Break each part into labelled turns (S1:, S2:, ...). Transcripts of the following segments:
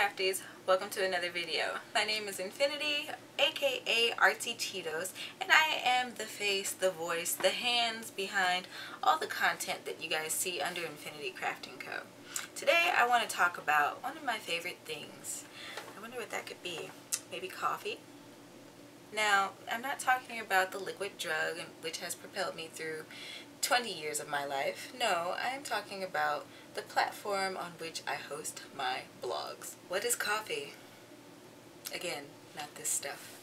S1: crafties, welcome to another video. My name is Infiniti, aka Artsy Cheetos, and I am the face, the voice, the hands behind all the content that you guys see under Infiniti Crafting Co. Today I want to talk about one of my favorite things. I wonder what that could be. Maybe coffee? Now, I'm not talking about the liquid drug which has propelled me through 20 years of my life. No, I am talking about the platform on which I host my blogs. What is coffee? Again, not this stuff.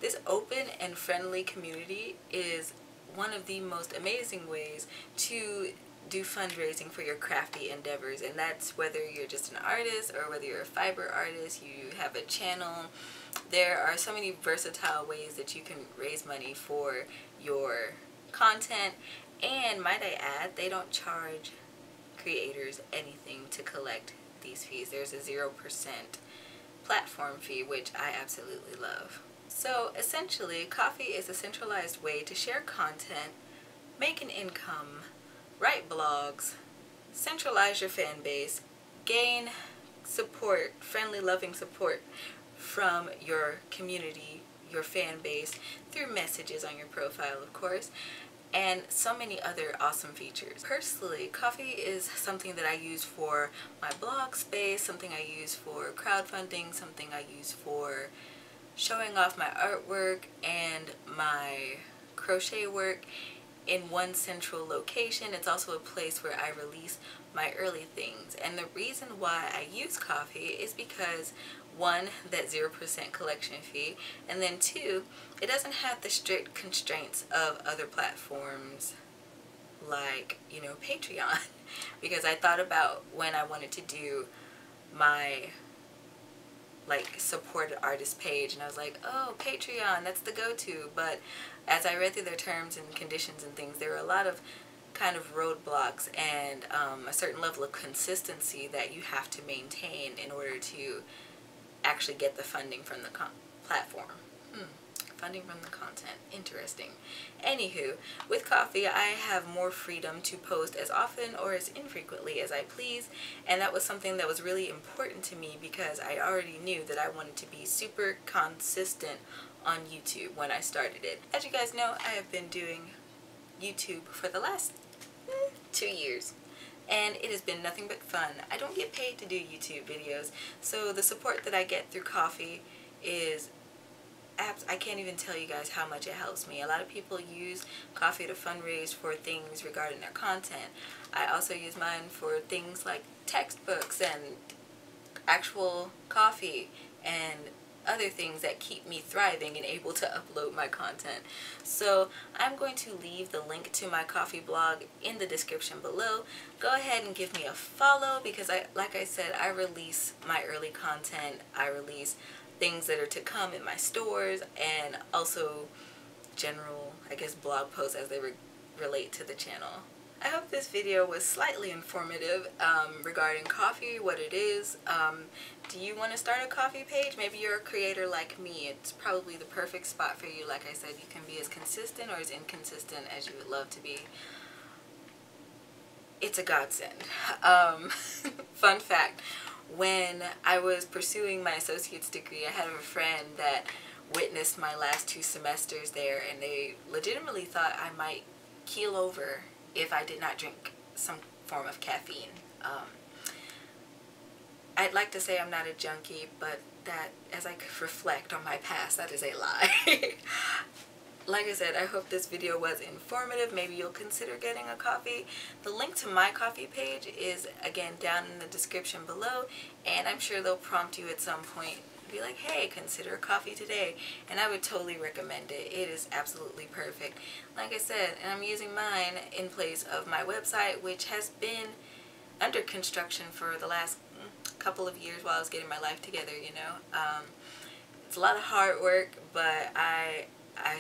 S1: This open and friendly community is one of the most amazing ways to do fundraising for your crafty endeavors, and that's whether you're just an artist or whether you're a fiber artist, you have a channel. There are so many versatile ways that you can raise money for your content, and might I add, they don't charge creators anything to collect these fees. There's a 0% platform fee, which I absolutely love. So essentially, Ko-fi is a centralized way to share content, make an income, write blogs, centralize your fan base, gain support, friendly, loving support from your community, your fan base, through messages on your profile, of course, and so many other awesome features. Personally, Ko-fi is something that I use for my blog space, something I use for crowdfunding, something I use for showing off my artwork and my crochet work in one central location. It's also a place where I release my early things, and the reason why I use Ko-fi is because one, that 0% collection fee, and then two, it doesn't have the strict constraints of other platforms like, you know, Patreon. Because I thought about when I wanted to do my supported artist page, and I was like, oh, Patreon, that's the go-to. But as I read through their terms and conditions and things, there were a lot of kind of roadblocks and a certain level of consistency that you have to maintain in order to actually get the funding from the platform. Funding from the content. Interesting. Anywho, with Ko-fi, I have more freedom to post as often or as infrequently as I please, and that was something that was really important to me because I already knew that I wanted to be super consistent on YouTube when I started it. As you guys know, I have been doing YouTube for the last 2 years. And it has been nothing but fun. I don't get paid to do YouTube videos, so the support that I get through Ko-fi is I can't even tell you guys how much it helps me. A lot of people use Ko-fi to fundraise for things regarding their content. I also use mine for things like textbooks and actual coffee and other things that keep me thriving and able to upload my content. So I'm going to leave the link to my Ko-fi blog in the description below. Go ahead and give me a follow because like I said, I release my early content. I release things that are to come in my stores, and also general, I guess, blog posts as they relate to the channel. I hope this video was slightly informative regarding Ko-fi, what it is. Do you want to start a Ko-fi page? Maybe you're a creator like me. It's probably the perfect spot for you. Like I said, you can be as consistent or as inconsistent as you would love to be. It's a godsend. Fun fact, when I was pursuing my associate's degree, I had a friend that witnessed my last 2 semesters there, and they legitimately thought I might keel over if I did not drink some form of caffeine. I'd like to say I'm not a junkie, but that, as I reflect on my past, that is a lie. Like I said, I hope this video was informative. Maybe you'll consider getting a Ko-fi. The link to my Ko-fi page is, again, down in the description below, and I'm sure they'll prompt you at some point. Be like, hey, consider a Ko-fi today, and I would totally recommend it. It is absolutely perfect. Like I said, and I'm using mine in place of my website, which has been under construction for the last couple of years while I was getting my life together, you know. It's a lot of hard work, but I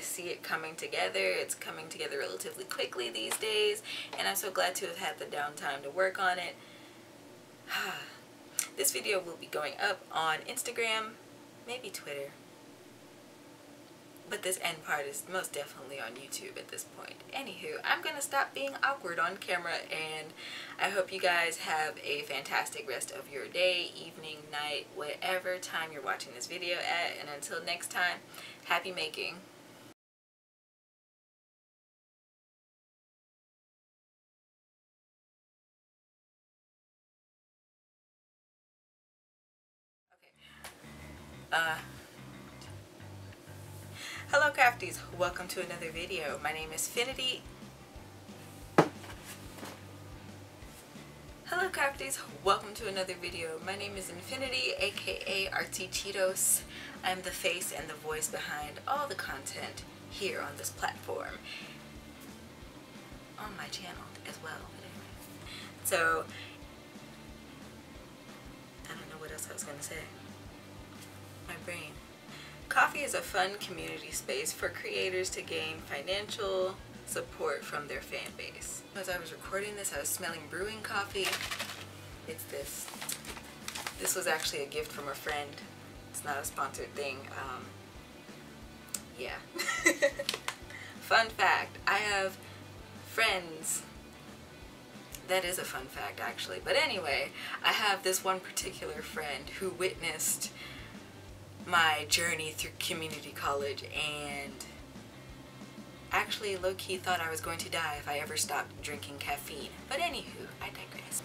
S1: see it coming together. It's coming together relatively quickly these days, and I'm so glad to have had the downtime to work on it. This video will be going up on Instagram, maybe Twitter. But this end part is most definitely on YouTube at this point. Anywho, I'm gonna stop being awkward on camera, and I hope you guys have a fantastic rest of your day, evening, night, whatever time you're watching this video at. And until next time, happy making. Hello crafties, welcome to another video. My name is Infiniti. Hello crafties, welcome to another video. My name is Infiniti, aka RT Cheetos. I'm the face and the voice behind all the content here on this platform, on my channel as well. So, I don't know what else I was going to say. My brain. Coffee is a fun community space for creators to gain financial support from their fan base. As I was recording this, I was smelling brewing coffee. It's this. This was actually a gift from a friend. It's not a sponsored thing. Yeah. Fun fact, I have friends. That is a fun fact actually. But anyway, I have this one particular friend who witnessed my journey through community college and actually low-key thought I was going to die if I ever stopped drinking caffeine. But anywho, I digress.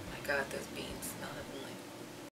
S1: Oh my god, those beans smell